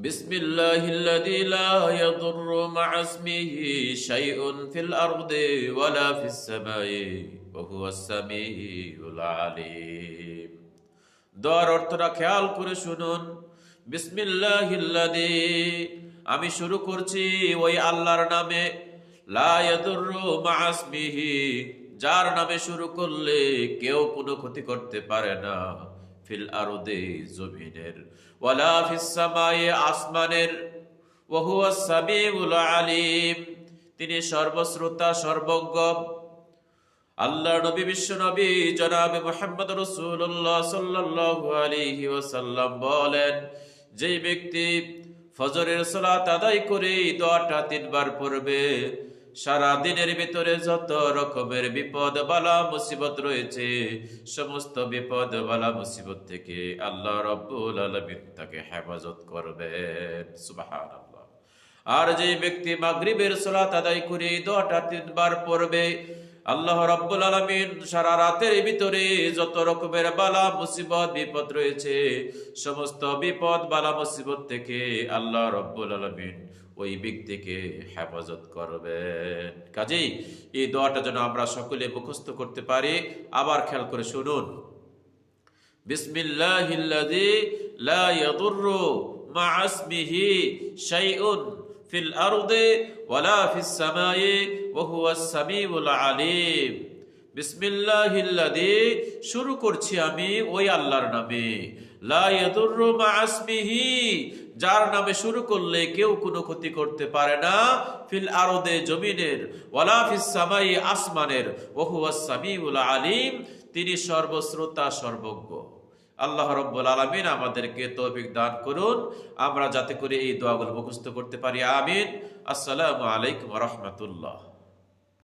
বিসমিল্লাহিল্লাযী লা ইয়াদুররু মা'a ইসমিহি শাইউন ফিল আরদি ওয়ালা ফিস সামাই ওয়া হুয়াস সামিউল আলীম। দোয়ার অর্থটা খেয়াল করে শুনুন। বিসমিল্লাহিল্লাযী, আমি শুরু করছি ওই আল্লাহর নামে, লা ইয়াদুররু মা'a ইসমিহি, যার নামে শুরু করলে কেউ কোনো ক্ষতি করতে পারে না, ফিল আরদি, জমিনের, ওয়ালা ফিস সামাই, আসমানের, ওয়া হুয়াস সামিউল আলীম, তিনি সর্বশ্রোতা সর্বজ্ঞ। আল্লাহ নবী, বিশ্ব নবী জনাবে মুহাম্মদ রাসূলুল্লাহ সাল্লাল্লাহু আলাইহি ওয়াসাল্লাম বলেন, যেই ব্যক্তি ফজরের সালাত আদায় করে দোয়াটা 3 বার পড়বে, সারা দিনের ভিতরে যত রকমের বিপদ বালা মুসিবত রয়েছে, সমস্ত বিপদ বালা মুসিবত থেকে আল্লাহ রাব্বুল আলামিন তাকে হেফাজত করবেন। সুবহানাল্লাহ। আর যে ব্যক্তি মাগরিবের সালাত আদায় করে দোয়াটা 3 বার পড়বে, আল্লাহ রাব্বুল আলামিন সারা রাতের ভিতরে যত রকমের বালা মুসিবত বিপদ রয়েছে, সমস্ত বিপদ বালা মুসিবত থেকে আল্লাহ রাব্বুল আলামিন ওই ব্যক্তিকে হেফাজত করবেন। কাজেই এই দোয়াটা যেন আমরা সকলে মুখস্থ করতে পারি। আবার খেয়াল করে শুনুন। বিসমিল্লাহিল্লাযী লা ইয়াদুররু মা'a ইসমিহি শাইউন ফিল আরদি ওয়ালা ফিস সামাই ওয়া হুয়াস সামিউল আলীম। বিসমিল্লাহিল্লাযী, শুরু করছি আমি ওই আল্লাহর নামে, লা ইয়াদুররু মা'a ইসমিহি, যার নামে শুরু করলে কেউ কোনো ক্ষতি করতে পারে না, ফিল আরদে, জমিনের, ওয়ালা ফিস সামাই, আসমানের, ওয়া হুয়াস সামিউল আলীম, তিনি সর্বশ্রোতা সর্বজ্ঞ। আল্লাহ রাব্বুল আলামিন আমাদেরকে তৌফিক দান করুন, আমরা যাতে করে এই দোয়াগুলো মুখস্থ করতে পারি। আমিন। আসসালামু আলাইকুম ওয়া রাহমাতুল্লাহ।